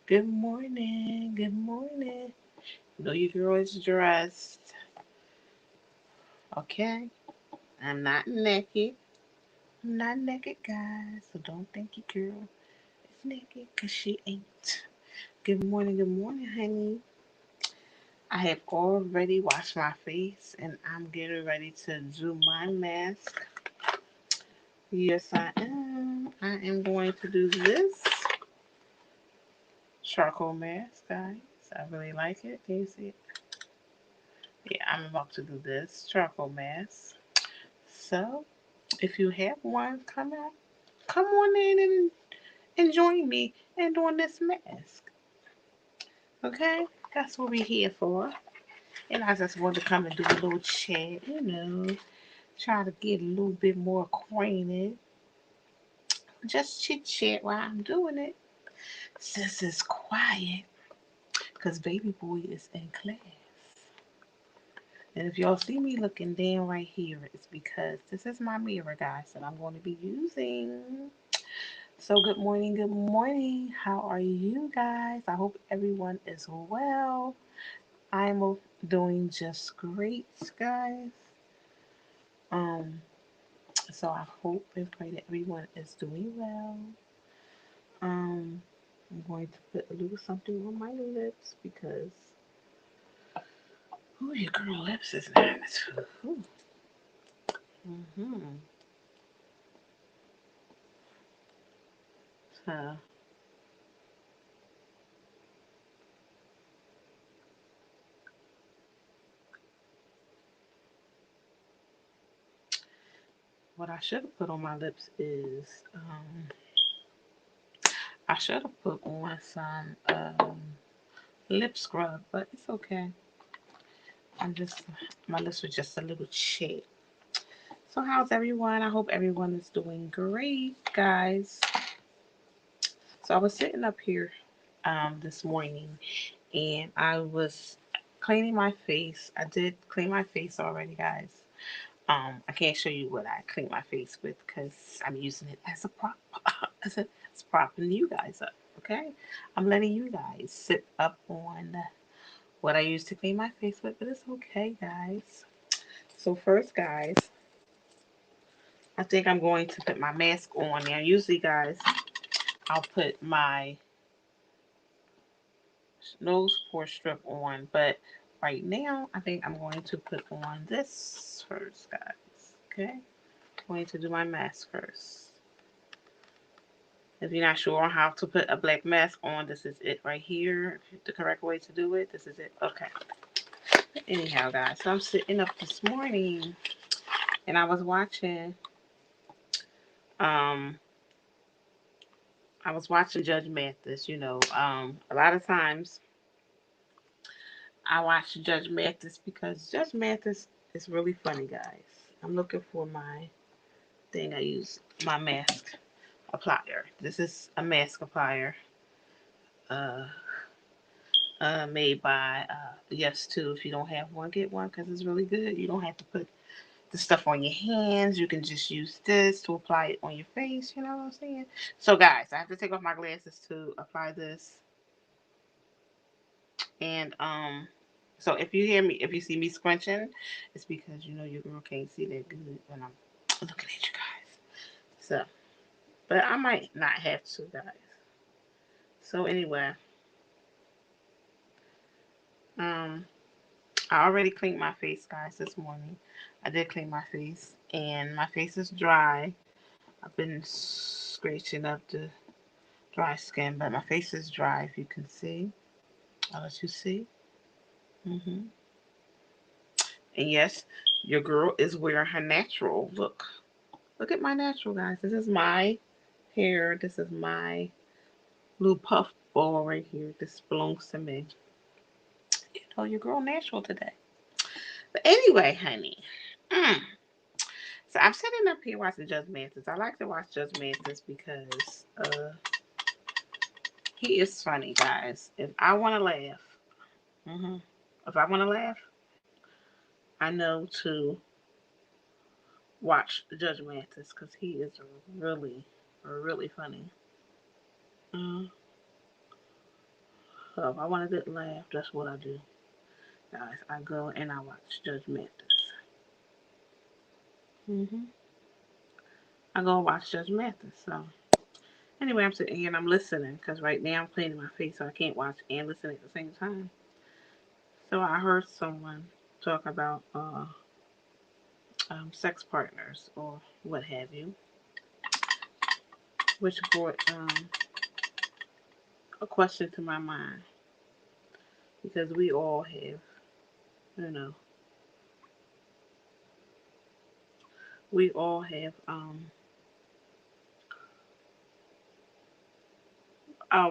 Good morning. Good morning. Know your girl is dressed. Okay. I'm not naked. I'm not naked, guys. So don't think your girl is naked because she ain't. Good morning. Good morning, honey. I have already washed my face and I'm getting ready to do my mask. Yes, I am. I am going to do this charcoal mask, guys. I really like it. Can you see it? Yeah, I'm about to do this charcoal mask. So, if you have one, come on in and join me in doing this mask. Okay, that's what we're here for. And I just wanted to come and do a little chat, try to get a little bit more acquainted. Just chit chat while I'm doing it. Since it's quiet, cause baby boy is in class. And if y'all see me looking down right here, it's because this is my mirror, guys, that I'm going to be using. So, good morning, good morning. How are you guys? I hope everyone is well. I'm doing just great, guys. Um, so I hope and pray that everyone is doing well. Um, I'm going to put a little something on my lips because your girl lips is nice. Mm-hmm. So, what I should have put on my lips is I should have put on some lip scrub, but it's okay. I'm just my lips were just a little chapped. So how's everyone? I hope everyone is doing great, guys. So I was sitting up here this morning and I was cleaning my face. I did clean my face already, guys. I can't show you what I clean my face with because I'm using it as a prop, as propping you guys up. Okay, I'm letting you guys sit up on what I used to clean my face with, but it's okay, guys. So first, guys, I think I'm going to put my mask on now. Usually, guys, I'll put my nose pore strip on, but right now, I think I'm going to put on this first, guys. Okay, I'm going to do my mask first. If you're not sure how to put a black mask on, this is it right here. The correct way to do it, this is it. Okay. Anyhow, guys, so I'm sitting up this morning and um I was watching Judge Mathis. A lot of times I watch Judge Mathis because Judge Mathis is really funny, guys. I'm looking for my thing. I use my mask applier. This is a mask applier. Uh, Made by Yes Too. If you don't have one, get one because it's really good. You don't have to put the stuff on your hands. You can just use this to apply it on your face. You know what I'm saying? So, guys, I have to take off my glasses to apply this. And so if you see me scrunching, it's because your girl can't see that good when I'm looking at you guys. So, but I might not have to, guys. So anyway, um, I already cleaned my face, guys, this morning. I did clean my face, and my face is dry. I've been scratching up the dry skin, but my face is dry. If you can see, I'll let you see. And yes, your girl is wearing her natural look. Look at my natural, guys. This is my hair. This is my little puff ball right here. This belongs to me. Your girl natural today. But anyway, honey. Mm. So I'm sitting up here watching Judge Mathis. I like to watch Judge Mathis because he is funny, guys. If I want to laugh, hmm if I want to laugh, I know to watch Judge Mathis because he is really, really funny. Mm. So if I want a good laugh, that's what I do, guys. I go and I watch Judge Mathis. I go and watch Judge Mathis. So anyway, I'm sitting here and I'm listening because right now I'm cleaning my face, so I can't watch and listen at the same time. So I heard someone talk about sex partners or what have you, which brought a question to my mind because we all have, you know, we all have.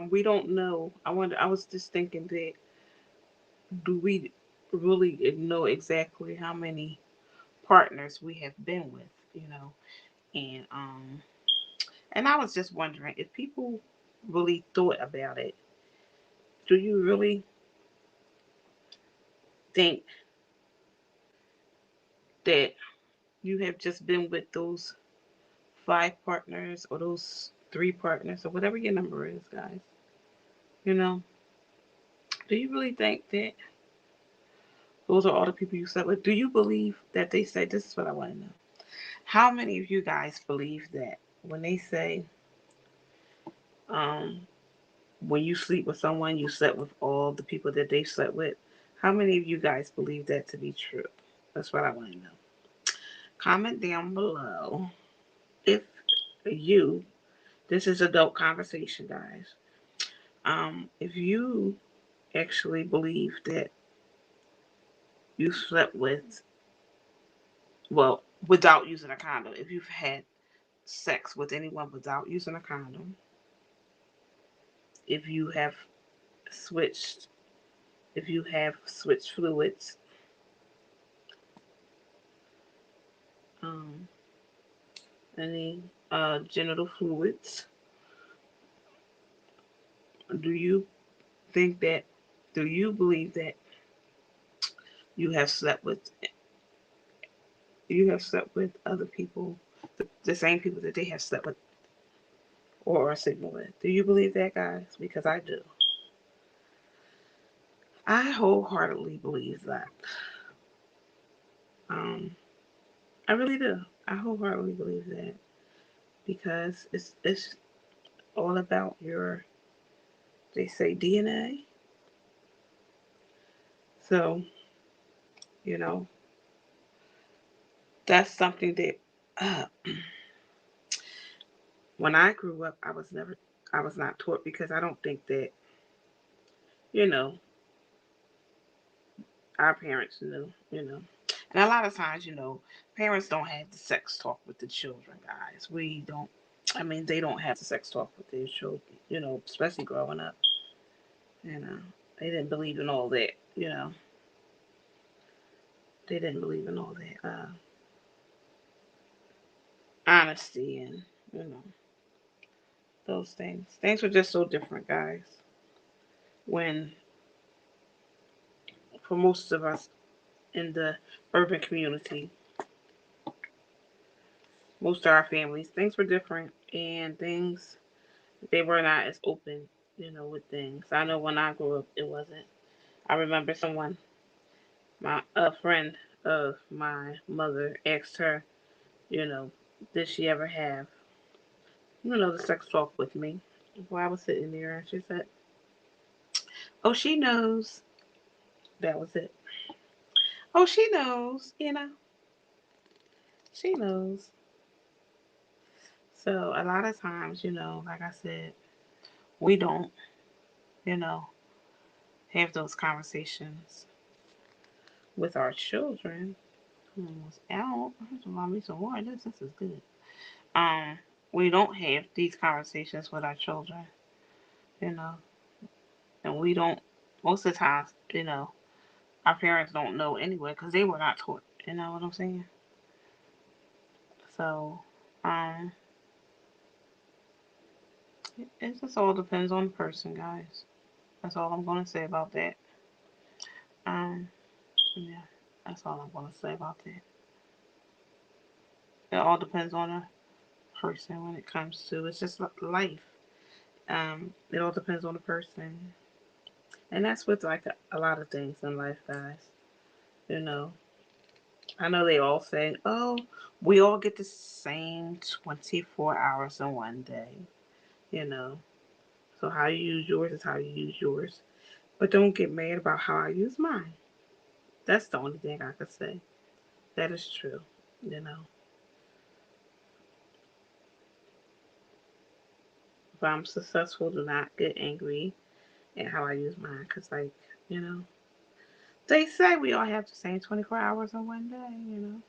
We don't know. I wonder. I was just thinking that do we really know exactly how many partners we have been with, and I was just wondering if people really thought about it. Do you really think that you have just been with those five partners or those three partners or whatever your number is, guys? You know, do you really think that those are all the people you slept with? Do you believe that they say, this is what I want to know. How many of you guys believe that when they say, um, when you sleep with someone, you slept with all the people that they slept with? How many of you guys believe that to be true? That's what I want to know. Comment down below if you, this is adult conversation, guys. If you actually believe that you slept with, well, without using a condom, if you've had sex with anyone without using a condom, if you have switched, if you have switched fluids, um, any genital fluids, do you think that, do you believe that you have slept with, you have slept with other people, the same people that they have slept with or are sleeping with? Do you believe that, guys? Because I do. I wholeheartedly believe that. Um, I really do. I wholeheartedly believe that because it's all about your, they say, DNA. So you know that's something that uh, when I grew up, I was not taught because I don't think that you know our parents knew. And a lot of times, parents don't have the sex talk with the children, guys. We don't. I mean, they don't have the sex talk with their children. Especially growing up. You know, they didn't believe in all that. They didn't believe in all that honesty and you know those things. Things were just so different, guys. When for most of us in the urban community, most of our families, things were different and things they were not as open, with things. I know when I grew up, it wasn't. I remember someone, a friend of my mother, asked her, you know, did she ever have, the sex talk with me? While I was sitting there, and she said, "Oh, she knows." That was it. Oh, she knows. She knows. So a lot of times, like I said, we don't, you know, have those conversations with our children. Almost out. I have to buy me some more. This is good. Um, we don't have these conversations with our children, you know, and we don't. Most of the times, our parents don't know anyway because they were not taught. You know what I'm saying? So, um, it just all depends on the person, guys. That's all I'm gonna say about that. Um, yeah, that's all I'm gonna say about that. It all depends on the person when it comes to it's just life. It all depends on the person. And that's with like a lot of things in life, guys. You know, I know they all say, oh, we all get the same 24 hours in one day, you know. So how you use yours is how you use yours. But don't get mad about how I use mine. That's the only thing I could say. That is true, you know. If I'm successful, do not get angry at how I use mine. Because, like, you know, they say we all have the same 24 hours in one day, you know.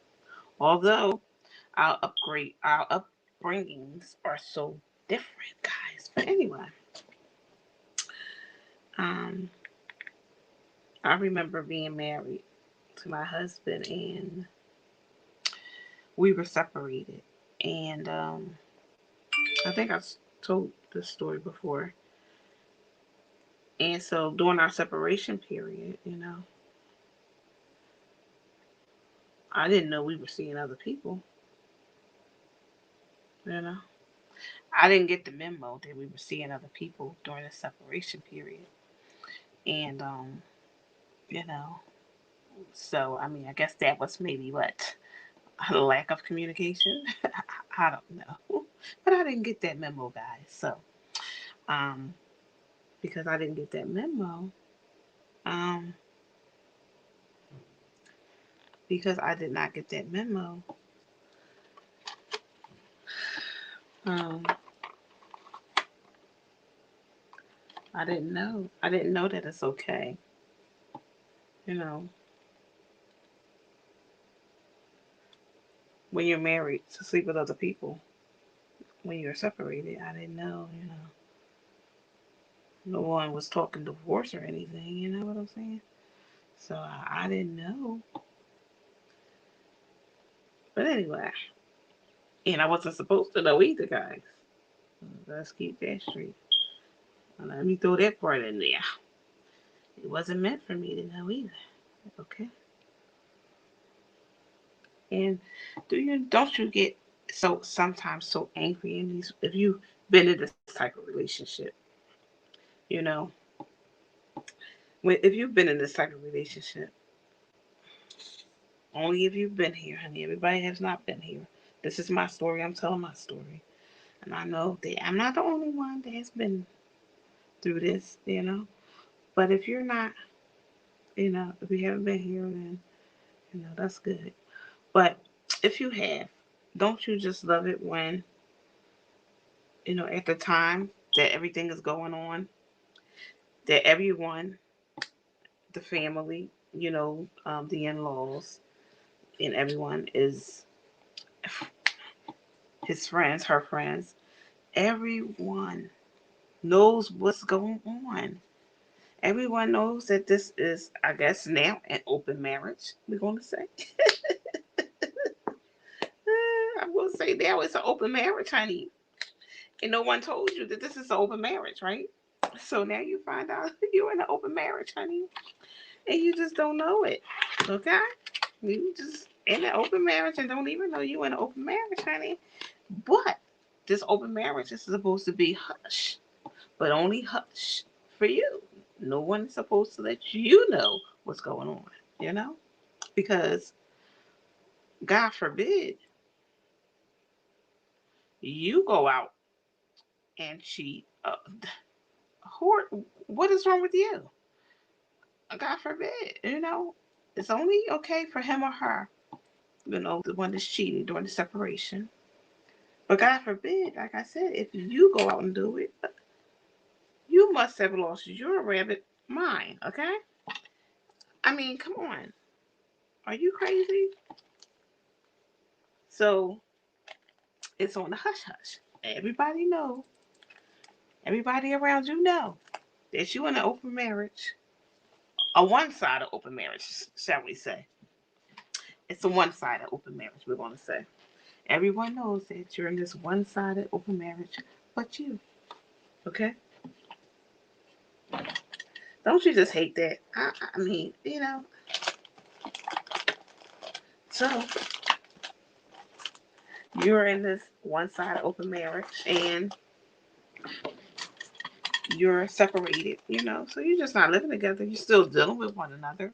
Although our upbringings are so different, guys. But anyway, um, I remember being married to my husband, and we were separated. And I think I told this story before. And so during our separation period, you know, I didn't know we were seeing other people. You know, I didn't get the memo that we were seeing other people during the separation period. And you know, so I mean, I guess that was maybe what, a lack of communication. I don't know, but I didn't get that memo, guys. So um, because I didn't get that memo, um, because I did not get that memo, um, I didn't know. I didn't know that it's okay. You know, when you're married to sleep with other people, when you're separated, I didn't know. You know, no one was talking divorce or anything. You know what I'm saying? So I didn't know. But anyway, and I wasn't supposed to know either, guys. Let's keep that straight. Let me throw that part in there. It wasn't meant for me to know either. Okay. And don't you get so sometimes so angry in these, if you've been in this type of relationship, you know, if you've been in this type of relationship, only if you've been here, honey. Everybody has not been here. This is my story. I'm telling my story. And I know that I'm not the only one that has been through this, you know. But if you're not, you know, if you haven't been here, then, you know, that's good. But if you have, don't you just love it when, you know, at the time that everything is going on, that everyone, the family, you know, the in laws, and everyone is his friends, her friends, everyone knows what's going on. Everyone knows that this is, I guess, now an open marriage, we're going to say. I will say now it's an open marriage, honey. And no one told you that this is an open marriage, right? So now you find out you're in an open marriage, honey. And you just don't know it. Okay? You just in an open marriage and don't even know you in an open marriage, honey. But this open marriage is supposed to be hush, but only hush for you. No one is supposed to let you know what's going on, you know? Because God forbid you go out and cheat. What is wrong with you? God forbid, you know? It's only okay for him or her, you know, the one that's cheating during the separation. But God forbid, like I said, if you go out and do it, you must have lost your rabbit mind, okay? I mean, come on. Are you crazy? So it's on the hush hush. Everybody around you know that you in an open marriage, a one-sided open marriage, shall we say. It's a one-sided open marriage, we're going to say. Everyone knows that you're in this one-sided open marriage, but you, okay? Don't you just hate that? I mean, you know, so you're in this one-sided open marriage, and you're separated, so you're just not living together. You're still dealing with one another,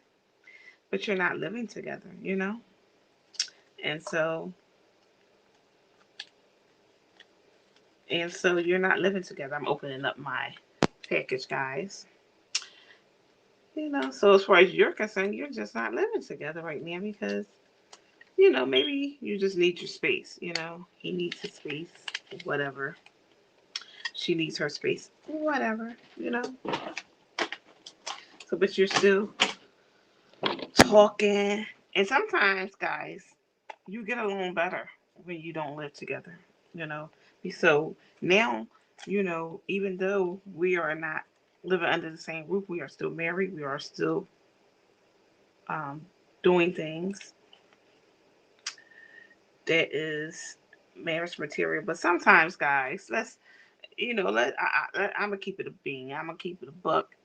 but you're not living together. And so you're not living together. I'm opening up my package, guys. So as far as you're concerned, you're just not living together right now because, maybe you just need your space. He needs his space, whatever. She needs her space, whatever. So, but you're still talking. And sometimes, guys, you get along better when you don't live together, you know. So now, even though we are not living under the same roof, we are still married. We are still um, doing things that is marriage material. But sometimes, guys, I'm gonna keep it a bean. I'm gonna keep it a buck.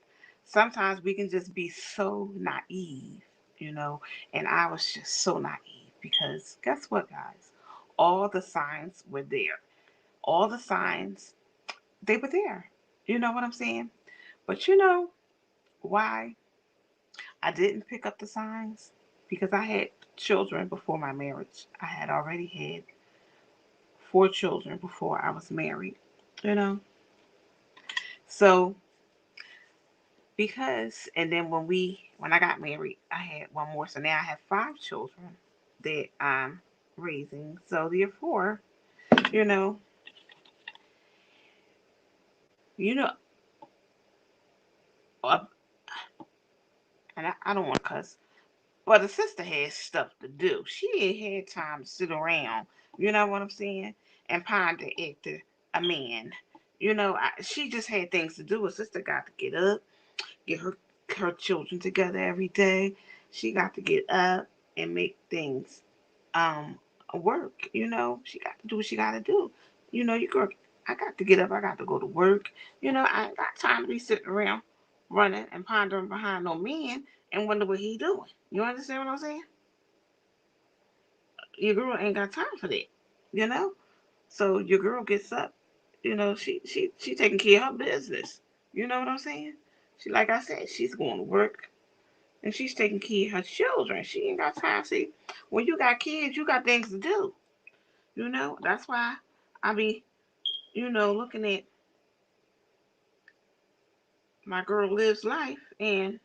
Sometimes we can just be so naive, you know, and I was just so naive because guess what, guys? All the signs were there. All the signs, they were there. You know what I'm saying? But you know why I didn't pick up the signs? Because I had children before my marriage. I had already had 4 children before I was married, you know? So, and then when I got married, I had one more. So now I have 5 children that I'm raising. So therefore, you know, you know, uh, and I don't want to cuss, but the sister had stuff to do. She ain't had time to sit around. You know what I'm saying? And ponder after a man. She just had things to do. Her sister got to get up, get her children together every day. She got to get up and make things um work. She got to do what she got to do. You girl, I got to get up. I got to go to work. I ain't got time to be sitting around running and pondering behind no man and wonder what he doing. You understand what I'm saying? Your girl ain't got time for that. You know. So your girl gets up. She taking care of her business. You know what I'm saying? She, like I said, she's going to work and she's taking care of her children. She ain't got time. See, when you got kids, you got things to do. That's why I be, looking at my girl lives life, and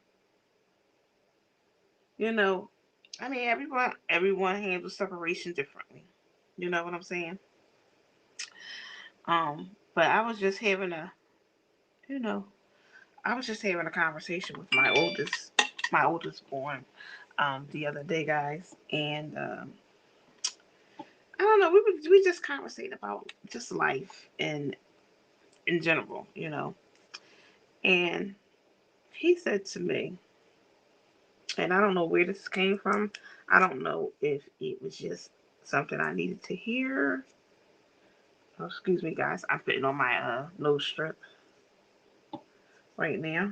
you know, I mean, everyone handles separation differently. You know what I'm saying? But you know, I was just having a conversation with my oldest born, the other day, guys, and I don't know, we just conversated about just life and in general. And he said to me, and I don't know where this came from. I don't know if it was just something I needed to hear. Oh, excuse me, guys. I'm putting on my nose strip right now,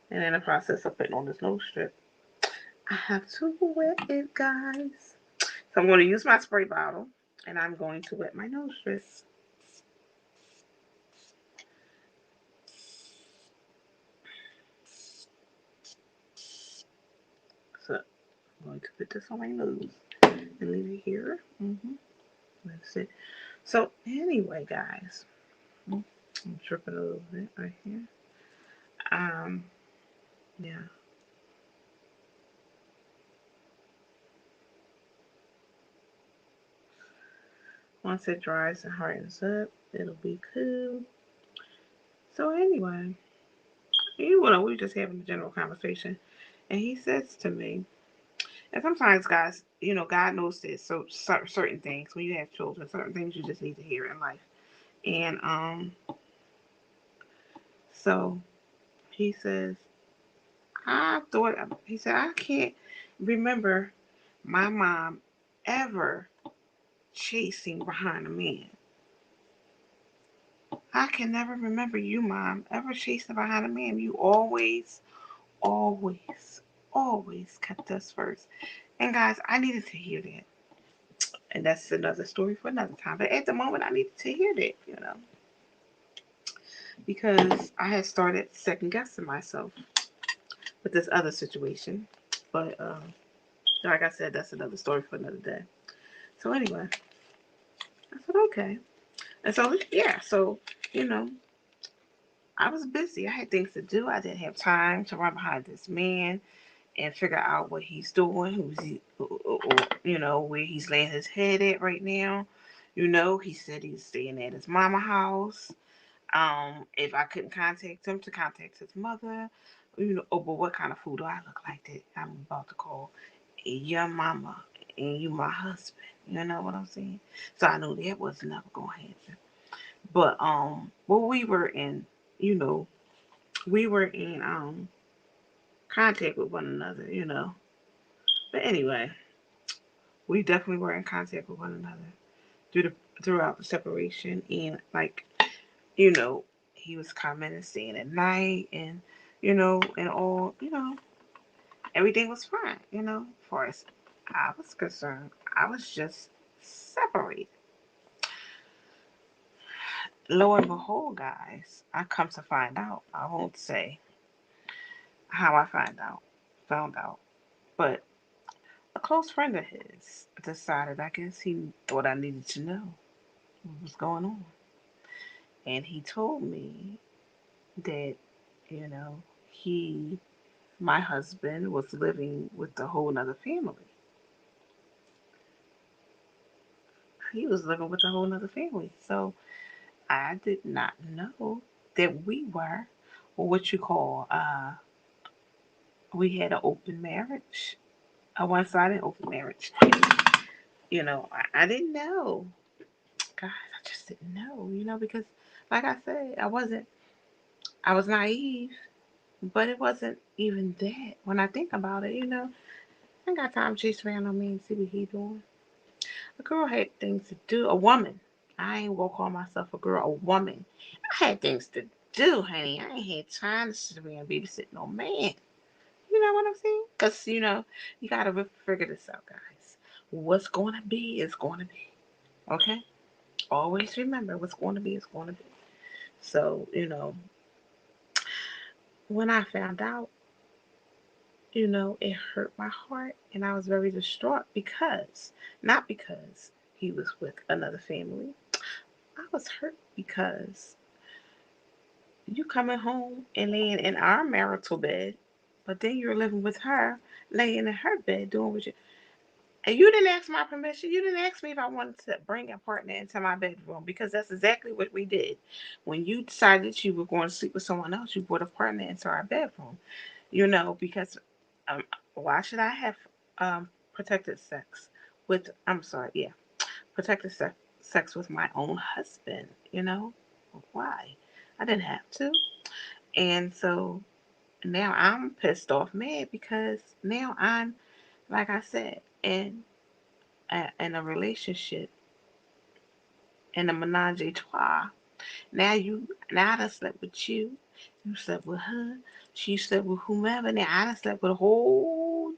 and in the process of putting on this nose strip, I have to wet it, guys. So I'm going to use my spray bottle, and I'm going to wet my nose strip. So I'm going to put this on my nose and leave it here. That's it. So anyway, guys, I'm dripping a little bit right here. Um, yeah. Once it dries and hardens up, it'll be cool. So anyway, we were just having a general conversation, and he says to me, and sometimes, guys, God knows this. So certain things, when you have children, certain things you just need to hear in life. And so he says, he said, I can't remember my mom ever chasing behind a man. I can never remember you, mom, ever chasing behind a man. You always, always, always kept us first. And guys, I needed to hear that. And that's another story for another time. But at the moment, I needed to hear that. because I had started second guessing myself with this other situation. But like I said, that's another story for another day. So anyway, I said okay, and so yeah, so you know, I was busy. I had things to do. I didn't have time to run behind this man and figure out what he's doing, who's he, or, where he's laying his head at right now. He said he's staying at his mama house. If I couldn't contact him, to contact his mother. Oh, but what kind of fool do I look like that I'm about to call your mama and you my husband? You know what I'm saying? So I knew that was never gonna happen. But well, you know, we were in contact with one another. But anyway, we definitely were in contact with one another throughout the separation, and like you know, he was coming and staying at night, and and all everything was fine. As far as I was concerned, I was just separated. Lo and behold, guys, I come to find out. I won't say how I found out, but a close friend of his decided. I guess he thought I needed to know what was going on, and he told me that you know he my husband was living with a whole nother family. He was living with a whole nother family. So I did not know that we were what you call we had an open marriage, a one-sided open marriage. I didn't know. Guys, I just didn't know, because like I said, I was naive, but it wasn't even that. When I think about it, I ain't got time to chase around no man and see what he doing. A girl had things to do. A woman. I ain't gonna call myself a girl. A woman. I had things to do, honey. I ain't had time to sit around babysitting no man. You know what I'm saying? Because, you gotta figure this out, guys. What's going to be is going to be. Okay? Always remember what's going to be is going to be. So, when I found out, it hurt my heart and I was very distraught not because he was with another family. I was hurt because you coming home and laying in our marital bed, but then you're living with her, laying in her bed, doing what you. And you didn't ask my permission. You didn't ask me if I wanted to bring a partner into my bedroom because that's exactly what we did. When you decided you were going to sleep with someone else, you brought a partner into our bedroom. Because um, why should I have protected sex with? I'm sorry, yeah, protected sex with my own husband. Why? I didn't have to. And so now I'm pissed off, mad because now I'm, like I said, in a relationship, in a menage a trois. Now I done slept with you. You slept with her. She slept with whomever. Now I done slept with a whole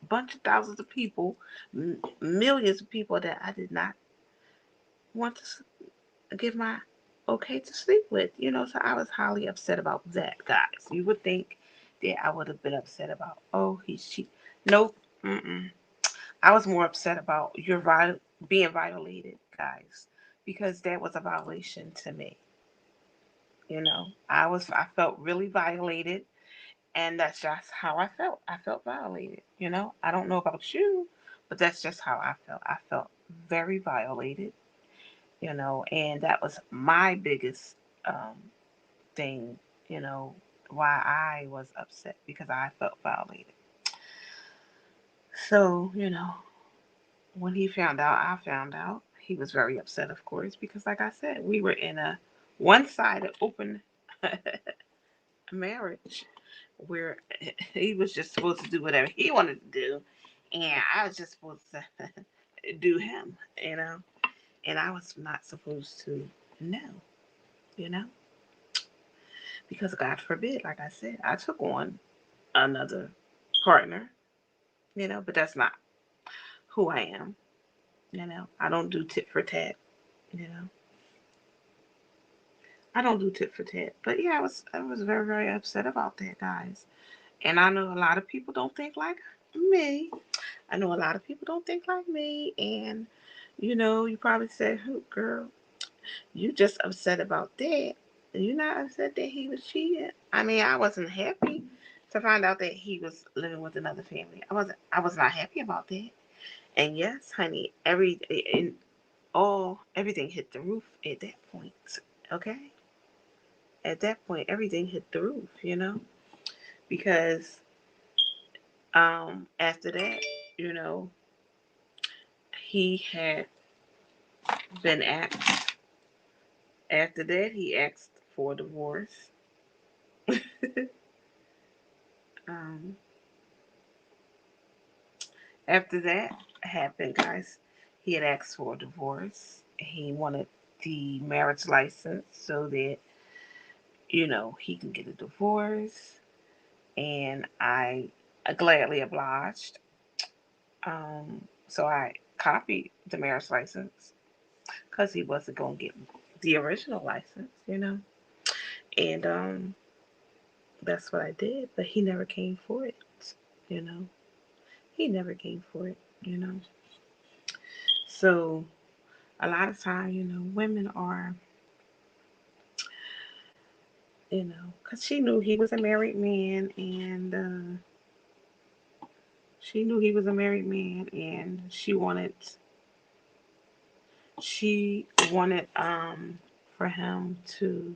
bunch of thousands of people, millions of people that I did not want to give my okay to sleep with. So I was highly upset about that, guys. You would think that I would have been upset about, oh, he's cheap. Nope. Mm-mm. I was more upset about being violated, guys, because that was a violation to me. I felt really violated, and that's just how I felt. I felt violated. I don't know about you, but that's just how I felt. I felt very violated. And that was my biggest thing. You know, why I was upset because I felt violated. So, when he found out, I found out. He was very upset, of course, because, like I said, we were in a one sided open marriage where he was just supposed to do whatever he wanted to do, and I was just supposed to do him, and I was not supposed to know, you know, because God forbid, like I said, I took on another partner, but that's not who I am, I don't do tit for tat, you know. I don't do tit for tat. But yeah, I was very, very upset about that, guys. And I know a lot of people don't think like me. I know a lot of people don't think like me. And you probably said, "Oh, girl, you just upset about that. You're not upset that he was cheating." I mean, I wasn't happy to find out that he was living with another family. I was not happy about that. And yes, honey, everything hit the roof at that point. Okay? At that point, everything hit the roof, because after that, you know, he had been asked. After that, he asked for a divorce. um, After that happened, guys, he had asked for a divorce. He wanted the marriage license so that he can get a divorce, and I gladly obliged. So I copied the marriage license because he wasn't going to get the original license. And that's what I did. But he never came for it, you know. He never came for it. So a lot of time, women are, because she knew he was a married man, and she knew he was a married man, and she wanted for him to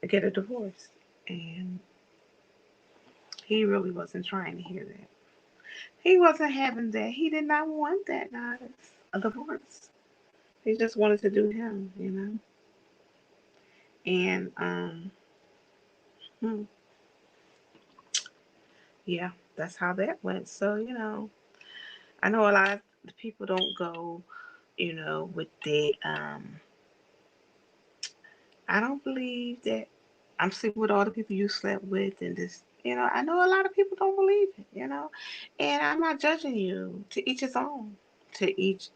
get a divorce, and he really wasn't trying to hear that. He wasn't having that. He did not want that, guys. A divorce. He just wanted to do him. And hmm, yeah, that's how that went. So I know a lot of people don't go, with that. I don't believe that I'm sleeping with all the people you slept with, and this. I know a lot of people don't believe it. And I'm not judging you. To each his own. To each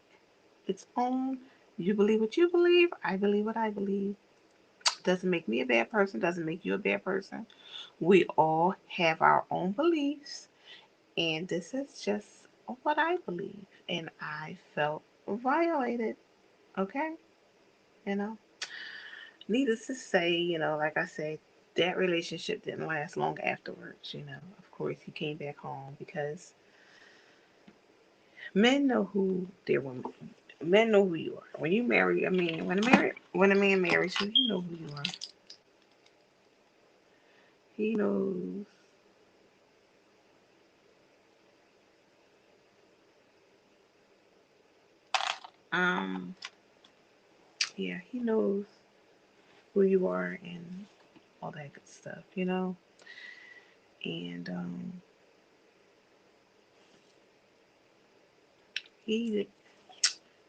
its own. You believe what you believe. I believe what I believe. Doesn't make me a bad person. Doesn't make you a bad person. We all have our own beliefs, and this is just what I believe. And I felt violated. Okay, you know. Needless to say, like I said, that relationship didn't last long afterwards. Of course, he came back home because men know who their women. Men know who you are. When you marry a man, when a man marries you, he know who you are. He knows. Um, yeah, he knows who you are and all that good stuff. And he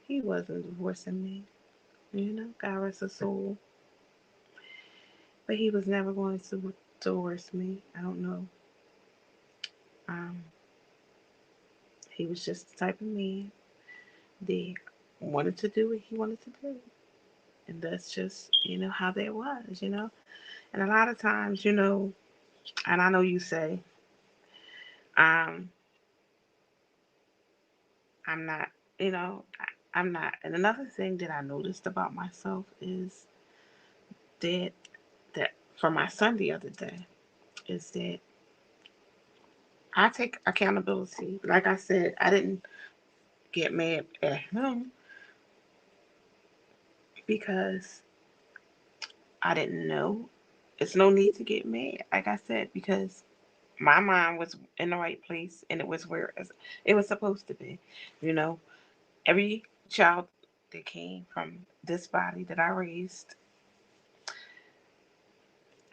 he wasn't divorcing me. God rest his soul. But he was never going to divorce me. I don't know. Um, he was just the type of man that wanted to do what he wanted to do. And that's just, how that was. And a lot of times, and I know you say, um, I'm not, I'm not. And another thing that I noticed about myself is that, that for my son the other day, is that I take accountability. Like I said, I didn't get mad at him because I didn't know. It's no need to get mad, like I said, because my mind was in the right place and it was where it was supposed to be. You know, every child that came from this body that I raised,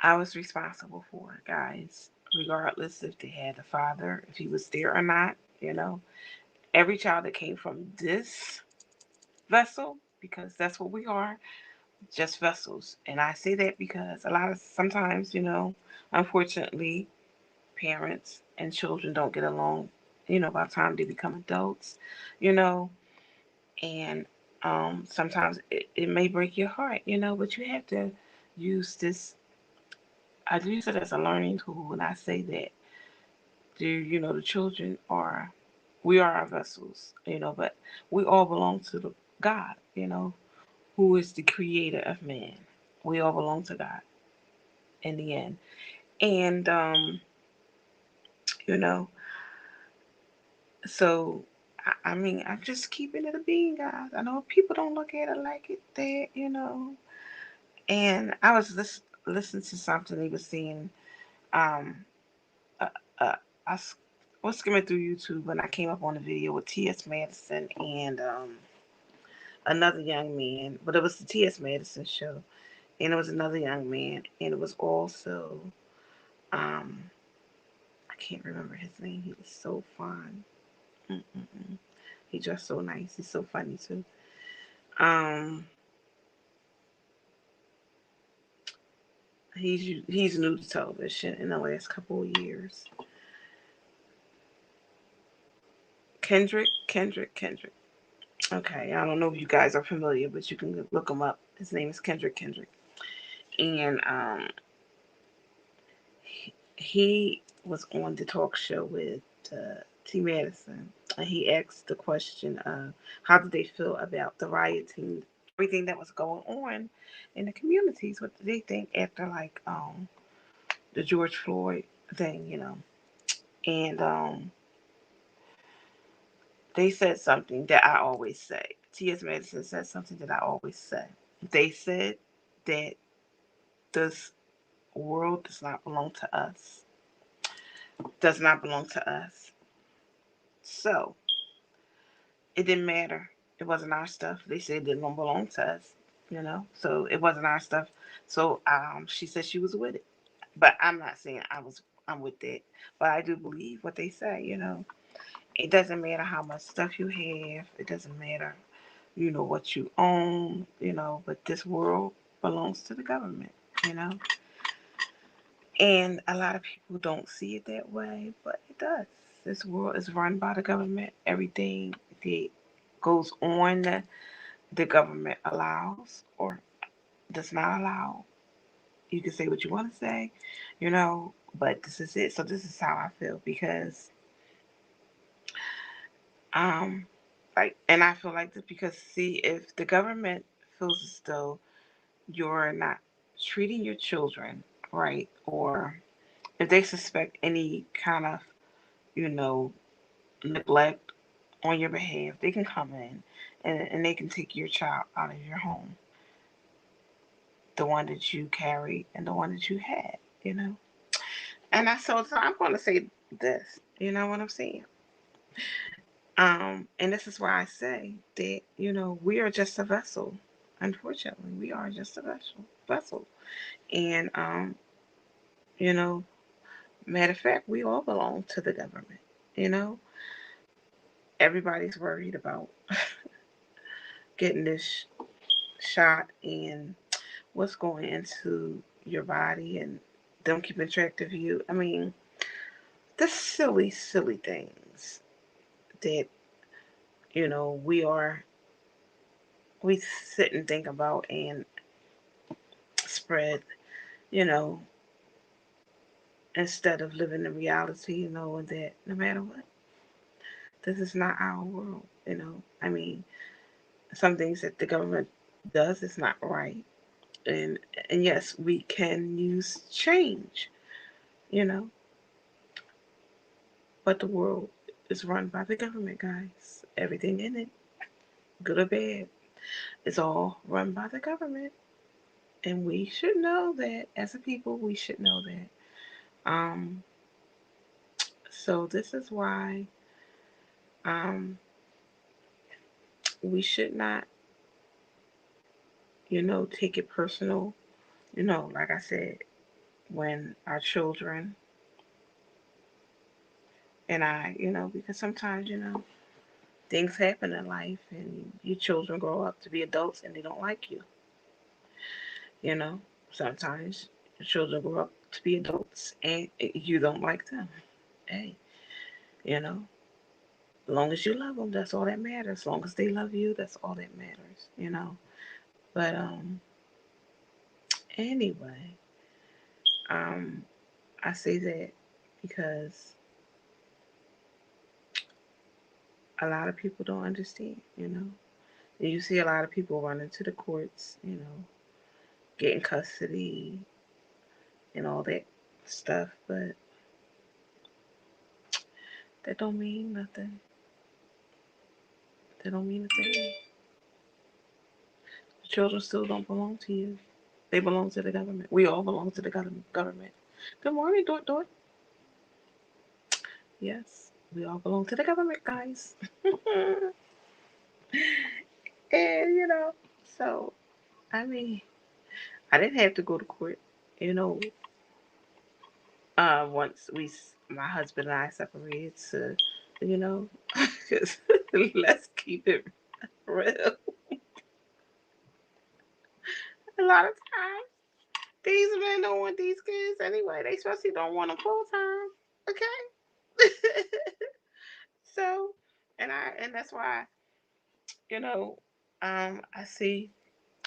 I was responsible for, guys, regardless if they had a father, if he was there or not. Every child that came from this vessel, because that's what we are, just vessels. And I say that because sometimes, unfortunately, parents and children don't get along, by the time they become adults, you know, and sometimes it may break your heart, but you have to use this. I use it as a learning tool when I say that the children are, we are our vessels, but we all belong to the God, who is the creator of man. We all belong to God in the end. And you know, so I mean, I'm just keeping it a being, guys. I know people don't look at it like it that. And I was listening to something he was saying. Um, uh, uh, was skimming through YouTube and I came up on a video with T.S. Madison and another young man, but it was the T.S. Madison show, and it was another young man, and it was also um, I can't remember his name. He was so fun. Mm-mm-mm. He dressed so nice. He's so funny too. Um, he's new to television in the last couple of years. Kendrick. Okay, I don't know if you guys are familiar, but you can look him up. His name is Kendrick, and he was on the talk show with T. Madison, and he asked the question of how did they feel about the rioting, everything that was going on in the communities. What did they think after the George Floyd thing. And they said something that I always say. T.S. Madison said something that I always say. They said that this world does not belong to us. Does not belong to us. So it didn't matter. It wasn't our stuff. They said it didn't belong to us. So it wasn't our stuff. So she said she was with it. But I'm not saying I'm with it. But I do believe what they say. It doesn't matter how much stuff you have. It doesn't matter, what you own, but this world belongs to the government, you know. And a lot of people don't see it that way, but it does. This world is run by the government. Everything that goes on, the government allows or does not allow. You can say what you want to say, but this is it. So this is how I feel because, um, and I feel like this because see, if the government feels as though you're not treating your children right, or if they suspect any kind of, you know, neglect on your behalf, they can come in and they can take your child out of your home, the one that you carried and the one that you had. And so I'm going to say this, you know what I'm saying? And this is why I say that, we are just a vessel. Unfortunately, we are just a vessel. And, you know, matter of fact, we all belong to the government. You know, everybody's worried about getting this shot and what's going into your body and them keeping track of you. I mean, the silly, silly things that, we sit and think about and spread, you know, instead of living the reality, knowing that no matter what, this is not our world. I mean, some things that the government does is not right. And and yes, we can use change, you know, but the world is run by the government, guys. Everything in it, good or bad, is all run by the government. And we should know that as a people, we should know that. Um, so this is why we should not, take it personal. Like I said, when our children and because sometimes, things happen in life and your children grow up to be adults and they don't like you. You know, sometimes your children grow up to be adults and you don't like them. Hey, you know, as long as you love them, that's all that matters. As long as they love you, that's all that matters. But Anyway, um, I say that because a lot of people don't understand, And you see a lot of people running to the courts, getting custody and all that stuff, but that don't mean nothing. That don't mean a thing. The children still don't belong to you. They belong to the government. We all belong to the government. Good morning, Dort Dort. Yes, we all belong to the government, guys. And so I mean, I didn't have to go to court. You know, once my husband and I separated, to, you know, just let's keep it real. A lot of times, these men don't want these kids anyway. They especially don't want them full time. Okay. So, and that's why you know, I see.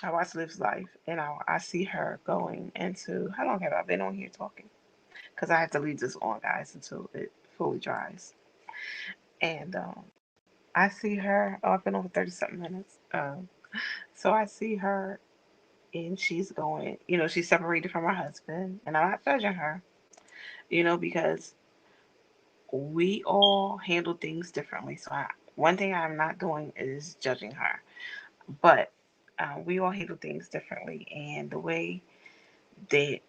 I watch Liv's life, and I see her going into. How long have I been on here talking? Because I have to leave this on, guys, until it fully dries. And I see her. Oh, I've been over 30 something minutes. So I see her, and she's going. She's separated from her husband, and I'm not judging her. Because we all handle things differently. So one thing I'm not doing is judging her, but we all handle things differently, and the way that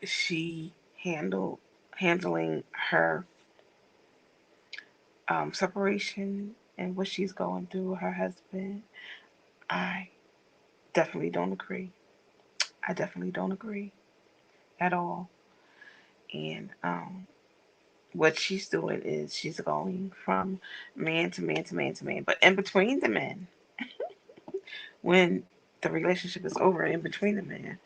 she handling her separation and what she's going through with her husband, I definitely don't agree. I definitely don't agree at all. And what she's doing is she's going from man to man to man to man. But in between the men, when the relationship is over, in between the men,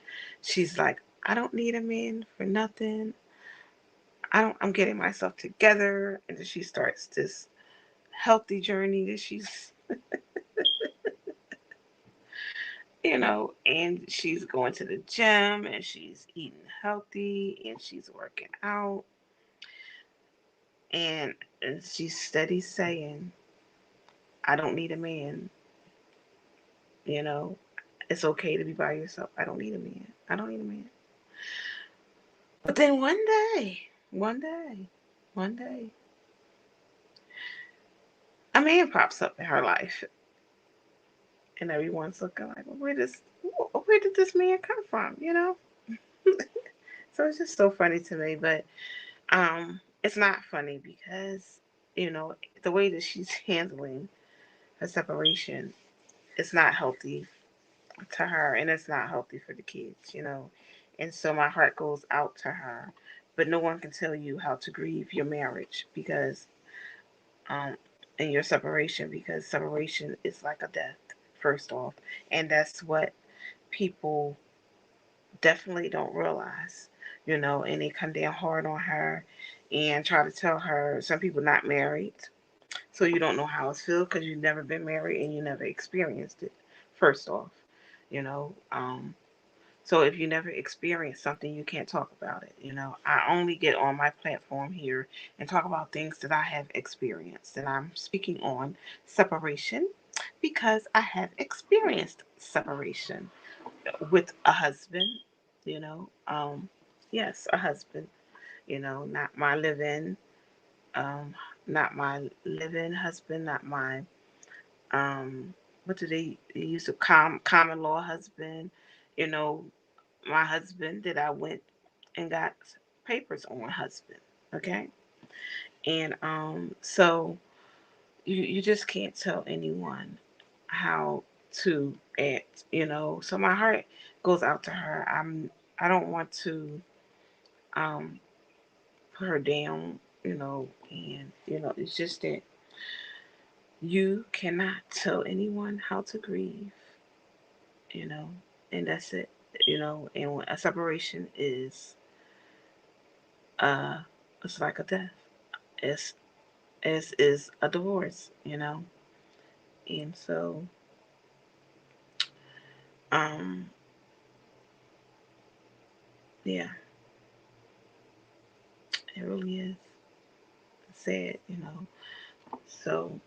she's like, I don't need a man for nothing. I'm getting myself together. And then she starts this healthy journey that she's and she's going to the gym and she's eating healthy and she's working out and she's steady saying, I don't need a man, you know. It's okay to be by yourself. I don't need a man. I don't need a man. But then one day, a man pops up in her life and everyone's looking like, well, where did this man come from, So it's just so funny to me, but it's not funny because you know the way that she's handling her separation is not healthy to her, and it's not healthy for the kids. And so my heart goes out to her, but no one can tell you how to grieve your marriage because um in your separation, because separation is like a death, first off, and that's what people definitely don't realize, and they come down hard on her and try to tell her some people not married. So you don't know how it feels because you've never been married and you never experienced it, first off, you know. So if you never experienced something, you can't talk about it. I only get on my platform here and talk about things that I have experienced. And I'm speaking on separation because I have experienced separation with a husband, you know. Yes, a husband, not my live-in, um, not my live-in husband, not my what do they use to common law husband, you know, my husband that I went and got papers on husband. Okay. And so you just can't tell anyone how to act. So my heart goes out to her. I don't want to um put her down, and it's just that you cannot tell anyone how to grieve, you know, and that's it. And when a separation uh it's like a death. It's is a divorce. And so um Yeah, it really is sad, you know. So,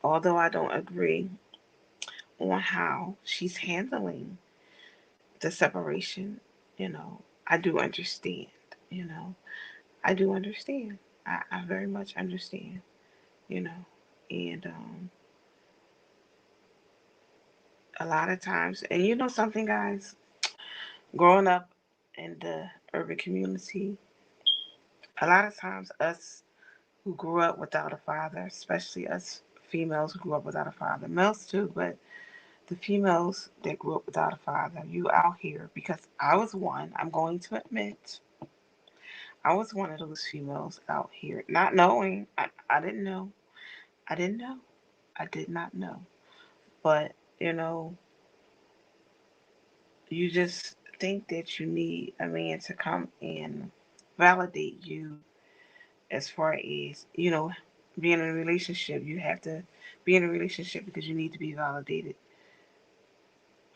although I don't agree on how she's handling the separation, you know, I do understand, you know. I do understand. I very much understand, you know. And a lot of times, and you know something, guys, growing up in the urban community, a lot of times us who grew up without a father, especially us females who grew up without a father, males too, but the females that grew up without a father, you out here, because I was one, I'm going to admit, I was one of those females out here, not knowing, I didn't know, I didn't know, I did not know, but you know, you just think that you need a man to come and validate you as far as, you know, being in a relationship. You have to be in a relationship because you need to be validated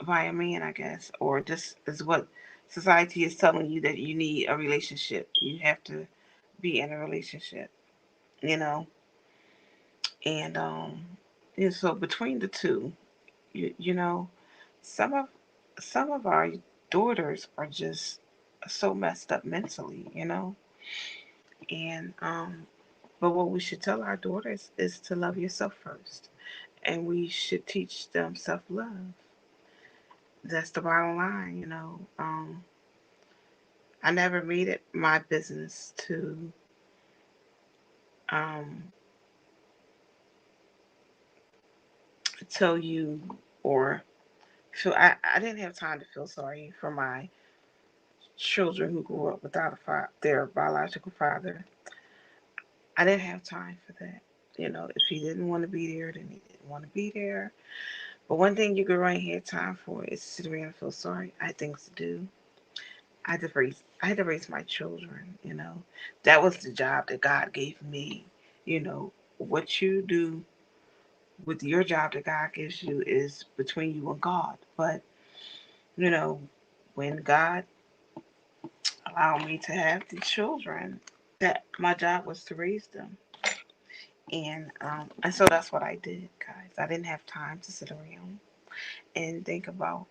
by a man, I guess, or just is what society is telling you, that you need a relationship. You have to be in a relationship, you know, and yeah, so between the two, you know, some of some of our daughters are just so messed up mentally, you know, and but what we should tell our daughters is to love yourself first, and we should teach them self love. That's the bottom line, you know. I never made it my business to um, tell you or feel. I didn't have time to feel sorry for my children who grew up without their biological father. I didn't have time for that. You know, if he didn't want to be there, then he didn't want to be there. But one thing you could right have time for is to sit around and feel sorry. I had things to do. I had to raise my children, you know. That was the job that God gave me. You know, what you do with your job that God gives you is between you and God. But, you know, when God allowed me to have the children, that my job was to raise them. And so that's what I did, guys. I didn't have time to sit around and think about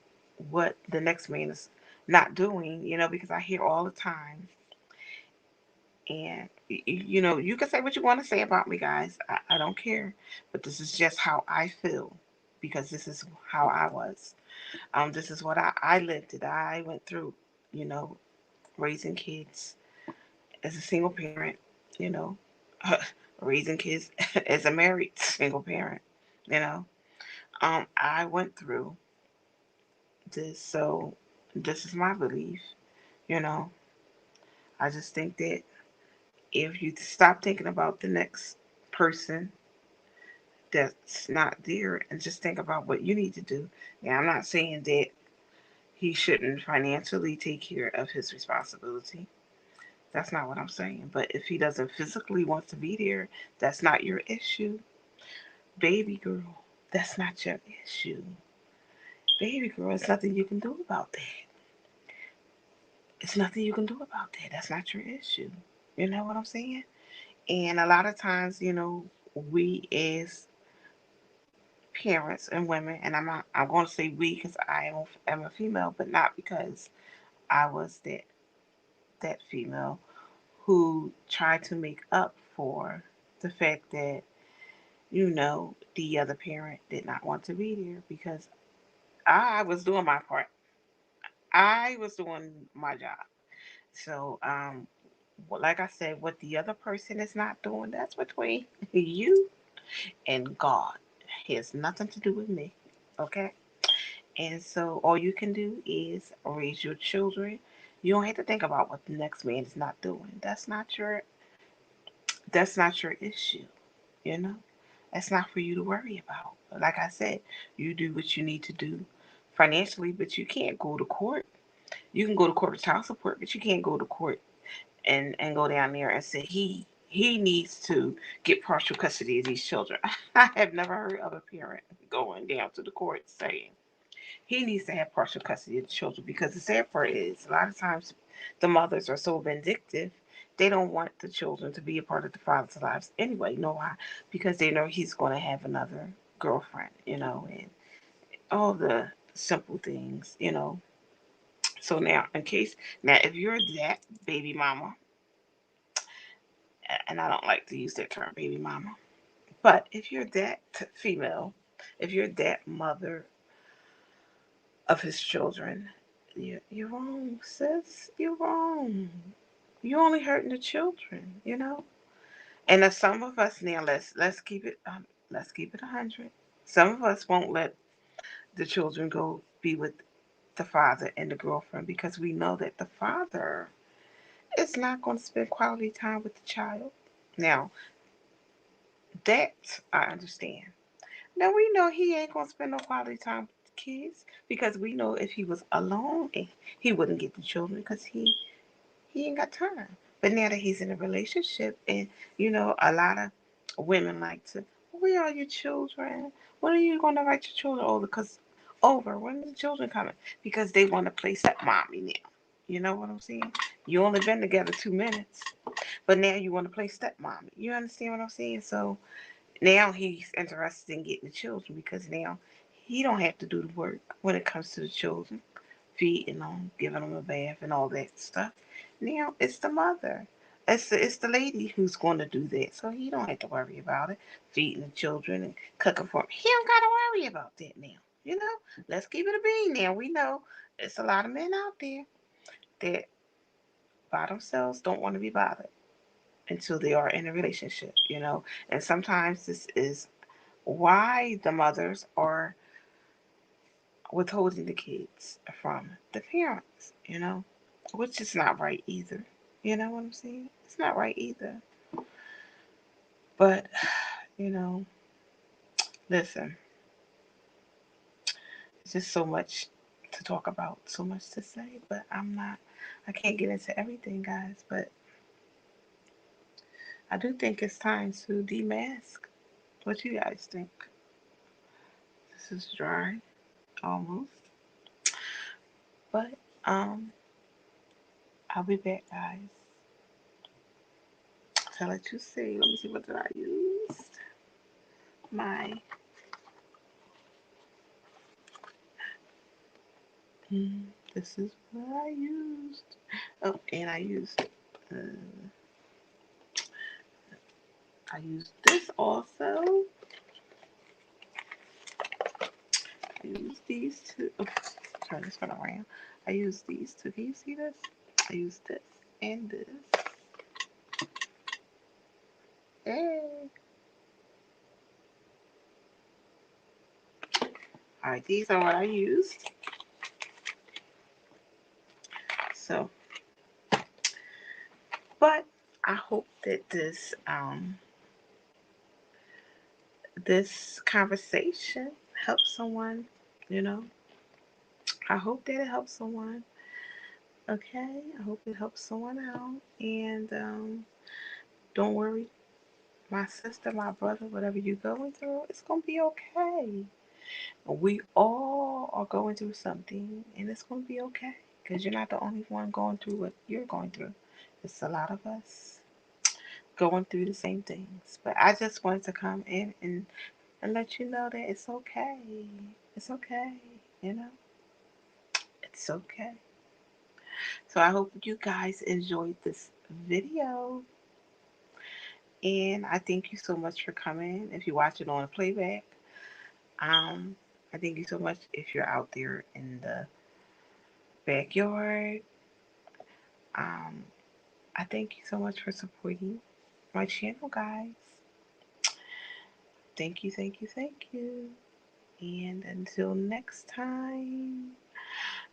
what the next man is not doing, you know, because I hear all the time. And, you know, you can say what you want to say about me, guys. I don't care. But this is just how I feel, because this is how I was. This is what I lived it. I went through, you know, raising kids as a single parent, you know, raising kids as a married single parent, you know. I went through this, so this is my belief, you know. I just think that if you stop thinking about the next person that's not there and just think about what you need to do. Yeah, I'm not saying that he shouldn't financially take care of his responsibility. That's not what I'm saying. But if he doesn't physically want to be there, that's not your issue. Baby girl, that's not your issue. Baby girl, it's nothing you can do about that. It's nothing you can do about that. That's not your issue. You know what I'm saying? And a lot of times, you know, we as parents and women, and I'm going to say we because am a female, but not because I was that female who tried to make up for the fact that, you know, the other parent did not want to be there, because I was doing my part. I was doing my job. So, like I said, what the other person is not doing, that's between you and God. It has nothing to do with me. Okay? And so all you can do is raise your children. You don't have to think about what the next man is not doing. That's not your issue, you know? That's not for you to worry about. Like I said, you do what you need to do financially, but you can't go to court. You can go to court with child support, but you can't go to court and go down there and say he needs to get partial custody of these children. I have never heard of a parent going down to the court saying he needs to have partial custody of the children, because the sad part is a lot of times the mothers are so vindictive, they don't want the children to be a part of the father's lives anyway. You know why? Because they know he's going to have another girlfriend, and all the simple things. So now if you're that baby mama, and I don't like to use that term baby mama, but if you're that female, if you're that mother of his children, you're wrong, sis. You're wrong. You're only hurting the children. And if some of us now, let's keep it 100. Some of us won't let the children go be with the father and the girlfriend because we know that the father is not going to spend quality time with the child. Now, that I understand. Now we know he ain't gonna spend no quality time with the kids, because we know if he was alone, he wouldn't get the children because he ain't got time. But now that he's in a relationship, and a lot of women like to, where are your children? When are you gonna invite your children over? When are the children coming? Because they want to play stepmommy now. You know what I'm saying? You only been together 2 minutes, but now you want to play stepmommy. You understand what I'm saying? So now he's interested in getting the children, because now he don't have to do the work when it comes to the children, feeding them, giving them a bath, and all that stuff. Now it's the mother. It's the lady who's going to do that, so he don't have to worry about it, feeding the children and cooking for them. He don't got to worry about that now. Let's keep it a bean. Now we know it's a lot of men out there that by themselves don't want to be bothered until they are in a relationship. And sometimes this is why the mothers are withholding the kids from the parents, which is not right either. You know what I'm saying? It's not right either. But, you know, listen, it's just so much to talk about, so much to say, but I can't get into everything, guys, but I do think it's time to demask. What you guys think? This is dry, almost, but, um, I'll be back, guys. So let you see. Let me see, what did I use? My this is what I used. Oh, and I used this also. I used these two. Oh, turn this one around. I used these two. Can you see this? I used this and this. Hey. All right, these are what I used. So, but I hope that this conversation helps someone. You know, I hope that it helps someone. Okay, I hope it helps someone out. And don't worry, my sister, my brother, whatever you're going through, it's gonna be okay. We all are going through something, and it's gonna be okay, because you're not the only one going through what you're going through. It's a lot of us going through the same things. But I just wanted to come in and let you know that it's okay. It's okay. You know, it's okay. So I hope you guys enjoyed this video. And I thank you so much for coming. If you watch it on a playback, I thank you so much if you're out there in the backyard. Um, I thank you so much for supporting my channel, guys. Thank you, thank you, thank you. And until next time,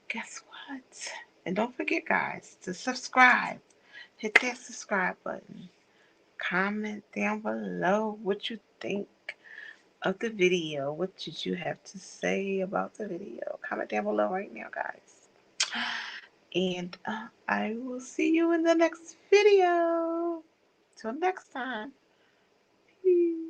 guess what? And don't forget, guys, to subscribe. Hit that subscribe button. Comment down below what you think of the video. What did you have to say about the video? Comment down below right now, guys. And I will see you in the next video. Till next time. Peace.